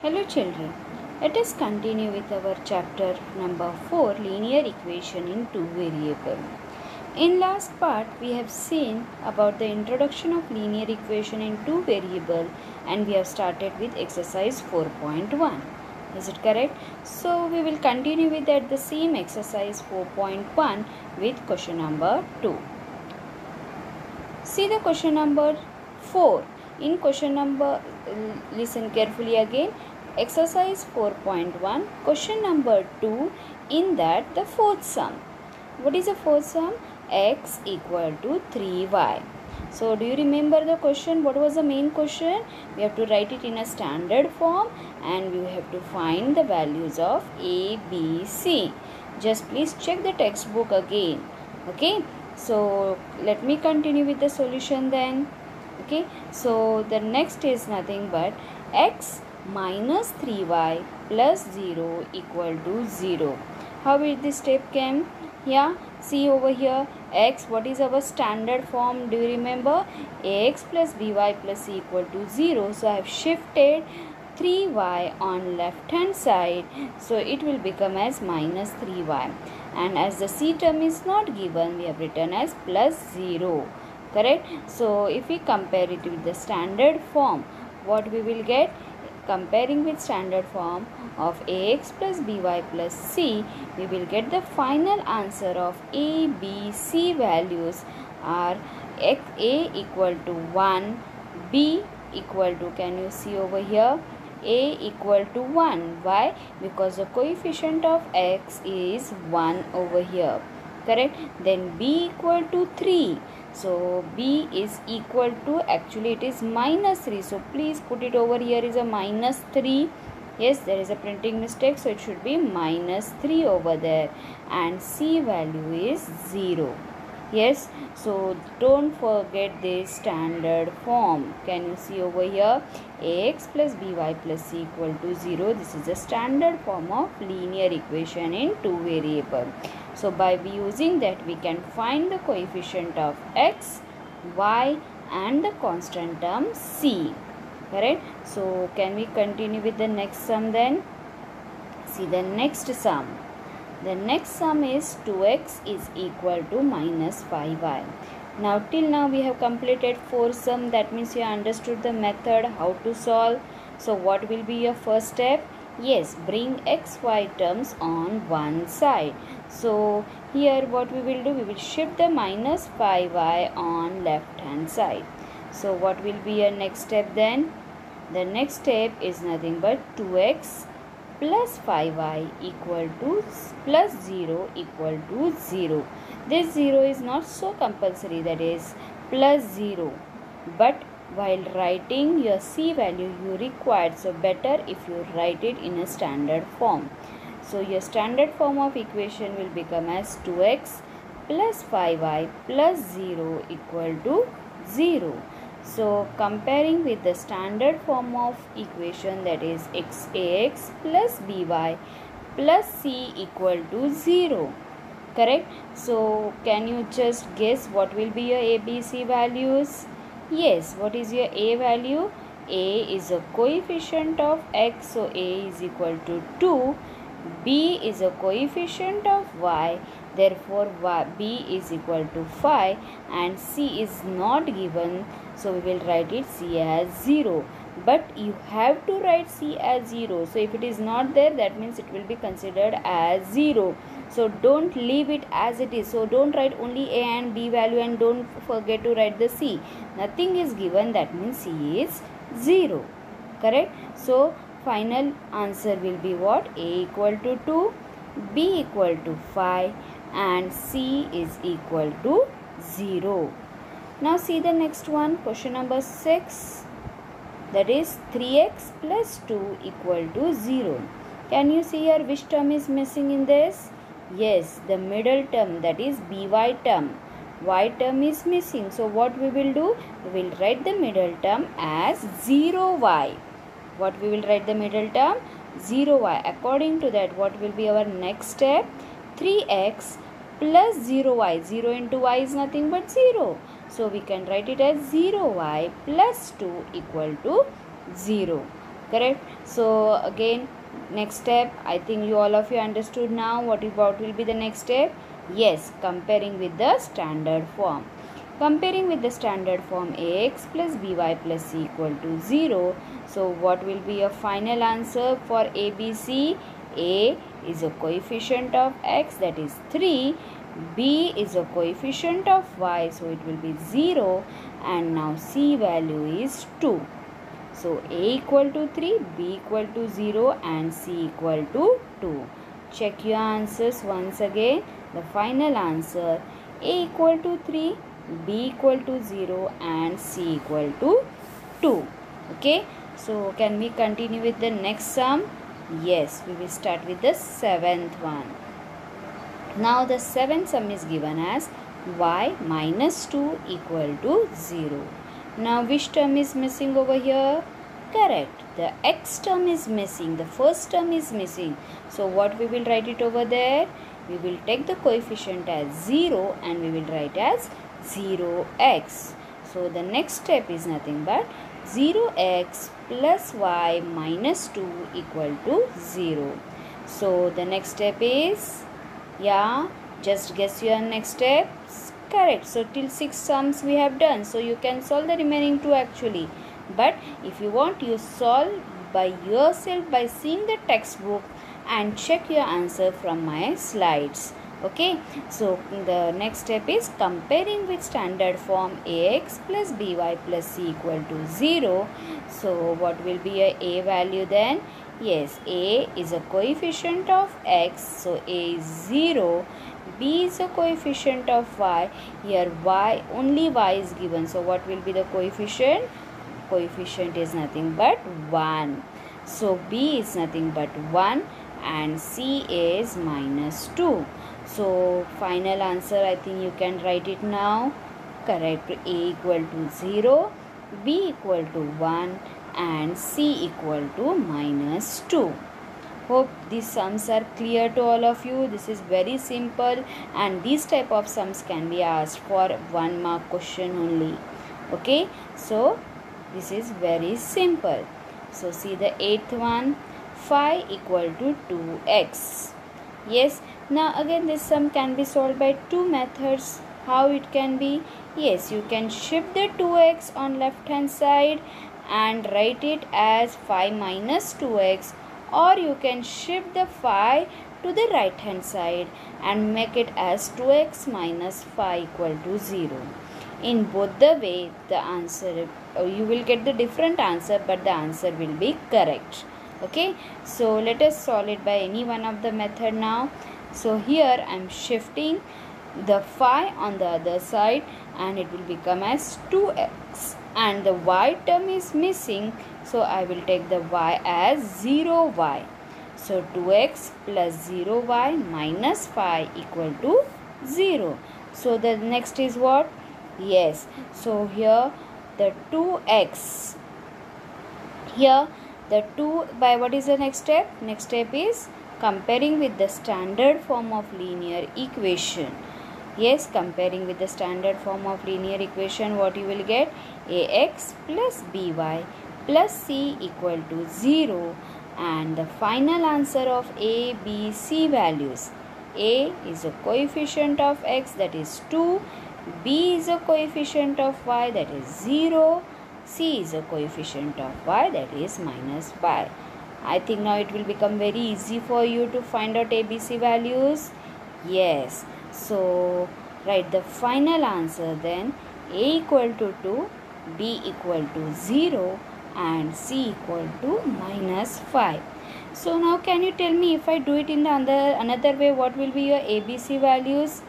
Hello children, let us continue with our chapter number 4, linear equation in two variable. In last part we have seen about the introduction of linear equation in two variable and we have started with exercise 4.1. Is it correct? So we will continue with that the same exercise 4.1 with question number 2. See the question number 4. In question number, listen carefully again. Exercise 4.1, question number 2, in that the fourth sum. What is the fourth sum? X equal to 3y. So do you remember the question? What was the main question? We have to write it in a standard form and we have to find the values of A, B, C. Just please check the textbook again. Okay. So let me continue with the solution then. Okay. So the next is nothing but x minus 3y plus 0 equal to 0. How will this step came? Yeah, see over here, x, what is our standard form? Do you remember? Ax plus by plus c equal to 0. So I have shifted 3y on left hand side, so it will become as minus 3y, and as the c term is not given, we have written as plus 0. Correct? So if we compare it with the standard form, what we will get? Comparing with standard form of ax plus by plus c, we will get the final answer of a, b, c values are a equal to 1, b equal to, can you see over here, a equal to 1. Why? Because the coefficient of x is 1 over here. Correct? Then b equal to 3. So b is equal to, actually it is minus 3. So please put it over here is a minus 3. Yes, there is a printing mistake. So it should be minus 3 over there. And c value is 0. Yes, so don't forget this standard form. Can you see over here? Ax plus by plus c equal to 0. This is the standard form of linear equation in two variable. So by using that, we can find the coefficient of x, y and the constant term c. Correct? So can we continue with the next sum then? See the next sum. The next sum is 2x is equal to minus 5y. Now till now we have completed 4 sum. That means you understood the method how to solve. So what will be your first step? Yes, bring x, y terms on one side. So here what we will do? We will shift the minus 5y on left hand side. So what will be your next step then? The next step is nothing but 2x plus 5y equal to plus 0 equal to 0. This 0 is not so compulsory, that is plus 0. But while writing your c value you required, so better if you write it in a standard form. So your standard form of equation will become as 2x plus 5y plus 0 equal to 0. So comparing with the standard form of equation, that is ax plus by plus c equal to 0. Correct? So can you just guess what will be your a, b, c values? Yes, what is your a value? A is a coefficient of x, so a is equal to 2. B is a coefficient of y, therefore b is equal to 5, and c is not given, so we will write it c as 0. But you have to write c as 0. So if it is not there, that means it will be considered as 0. So don't leave it as it is. So don't write only a and b value and don't forget to write the c. Nothing is given, that means c is 0. Correct? So final answer will be what? A equal to 2, B equal to 5 and C is equal to 0. Now see the next one, question number 6, that is 3x plus 2 equal to 0. Can you see here which term is missing in this? Yes, the middle term, that is by term. Y term is missing. So what we will do? We will write the middle term as 0y. What we will write the middle term? 0y. According to that, what will be our next step? 3x plus 0y. 0 into y is nothing but 0. So we can write it as 0y plus 2 equal to 0. correct? So again, next step, I think you all of you understood now what will be the next step. Yes, comparing with the standard form. Comparing with the standard form, ax plus by plus c equal to 0. So what will be a final answer for ABC? A is a coefficient of x, that is 3. B is a coefficient of y, so it will be 0. And now C value is 2. So A equal to 3, B equal to 0 and C equal to 2. Check your answers once again. The final answer, A equal to 3, B equal to 0 and C equal to 2. Okay. So can we continue with the next sum? Yes, we will start with the 7th one. Now the 7th sum is given as y minus 2 equal to 0. Now which term is missing over here? Correct. The x term is missing. The first term is missing. So what we will write it over there? We will take the coefficient as 0 and we will write as 0x. So the next step is nothing but 0x plus y minus 2 equal to 0. So the next step is, yeah, just guess your next steps. Correct. So till 6 sums we have done. So you can solve the remaining 2 actually. But if you want, you solve by yourself by seeing the textbook and check your answer from my slides. Okay. So the next step is comparing with standard form ax plus by plus c equal to 0. So what will be a value then? Yes, a is a coefficient of x, so a is 0. B is a coefficient of y. Here y, only y is given. So what will be the coefficient? Coefficient is nothing but 1. So B is nothing but 1 and C is minus 2. So final answer, I think you can write it now. Correct. A equal to 0, B equal to 1 and C equal to minus 2. Hope these sums are clear to all of you. This is very simple and these type of sums can be asked for 1 mark question only. Okay. So this is very simple. So see the 8th one, phi equal to 2x. Yes. Now again this sum can be solved by 2 methods. How it can be? Yes, you can shift the 2x on left hand side and write it as phi minus 2x, or you can shift the phi to the right hand side and make it as 2x minus phi equal to 0. In both the way, the answer, you will get the different answer, but the answer will be correct. Okay, so let us solve it by any one of the method now. So here I am shifting the phi on the other side and it will become as 2x, and the y term is missing, so I will take the y as 0y. So 2x plus 0y minus phi equal to 0. So the next is what? Yes, so here the 2x, here the 2 by what is the next step? Next step is comparing with the standard form of linear equation. Yes, comparing with the standard form of linear equation, what you will get? Ax plus by plus c equal to 0, and the final answer of A, B, C values. A is a coefficient of x, that is 2. B is a coefficient of y, that is 0. C is a coefficient of y, that is minus pi. I think now it will become very easy for you to find out ABC values. Yes. So write the final answer then. A equal to 2, B equal to 0 and C equal to minus 5. So now can you tell me, if I do it in the another way, what will be your ABC values?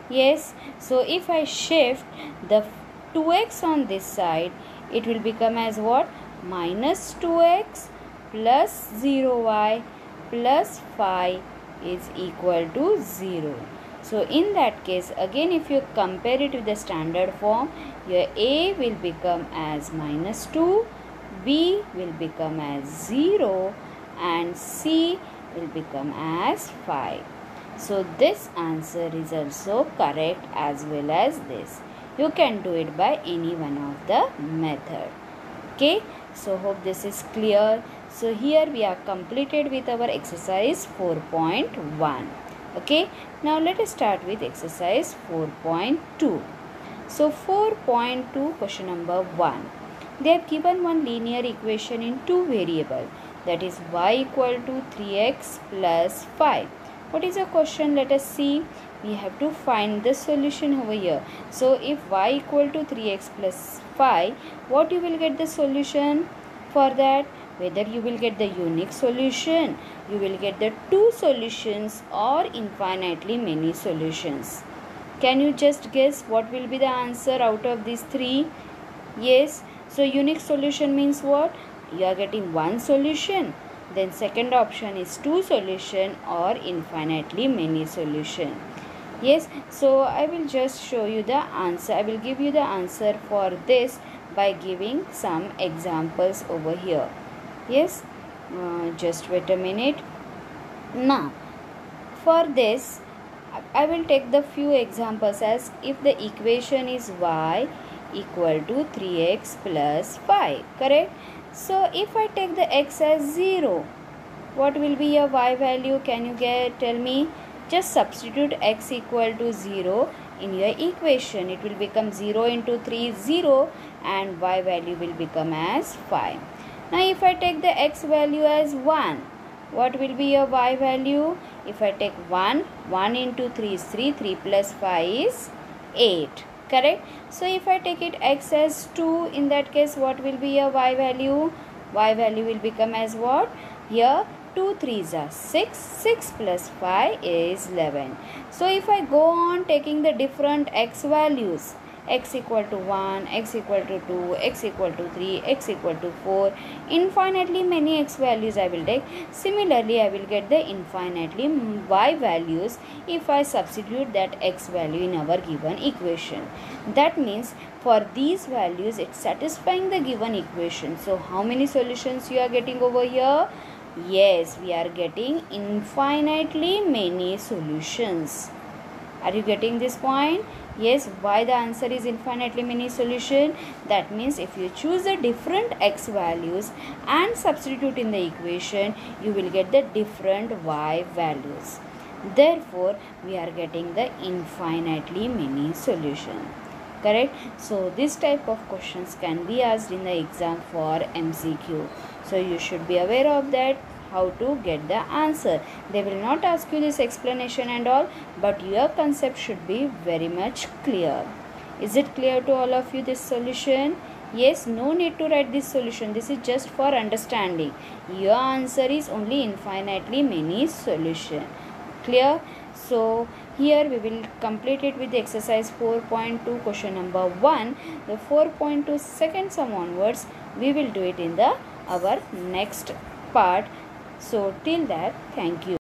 Yes, so if I shift the 2x on this side, it will become as what? Minus 2x plus 0y plus 5 is equal to 0. So in that case, again if you compare it with the standard form, your A will become as minus 2, B will become as 0 and C will become as 5. So this answer is also correct as well as this. You can do it by any one of the method. Okay. So hope this is clear. So here we are completed with our exercise 4.1. Okay, now let us start with exercise 4.2. So 4.2 question number 1. They have given one linear equation in two variables, that is y equal to 3x plus 5. What is the question? Let us see. We have to find the solution over here. So if y equal to 3x plus 5, what you will get the solution for that? Whether you will get the unique solution, you will get the two solutions, or infinitely many solutions. Can you just guess what will be the answer out of these three? Yes, so unique solution means what? You are getting one solution. Then second option is two solution, or infinitely many solution. Yes, so I will just show you the answer. I will give you the answer for this by giving some examples over here. Yes, just wait a minute. Now, for this, I will take the few examples as if the equation is y equal to 3x plus 5, correct? So, if I take the x as 0, what will be your y value? Can you tell me? Just substitute x equal to 0 in your equation. It will become 0 into 3 is 0, and y value will become as 5. Now if I take the x value as 1, what will be your y value? If I take 1, 1 into 3 is 3, 3 plus 5 is 8, correct? So if I take it x as 2, in that case what will be your y value? Y value will become as what? Here 2 3s are 6, 6 plus 5 is 11. So if I go on taking the different x values, x equal to 1, x equal to 2, x equal to 3, x equal to 4, infinitely many x values I will take. Similarly, I will get the infinitely y values if I substitute that x value in our given equation. That means for these values it's satisfying the given equation. So how many solutions you are getting over here? Yes, we are getting infinitely many solutions. Are you getting this point? Yes, why the answer is infinitely many solution? That means if you choose the different x values and substitute in the equation, you will get the different y values. Therefore, we are getting the infinitely many solution. Correct? So, this type of questions can be asked in the exam for MCQ. So, you should be aware of that, how to get the answer. They will not ask you this explanation and all, but your concept should be very much clear. Is it clear to all of you, this solution? Yes, no need to write this solution. This is just for understanding. Your answer is only infinitely many solution. Clear? So, here we will complete it with the exercise 4.2 question number 1. The 4.2 second sum onwards, we will do it in the our next part. So till that, thank you.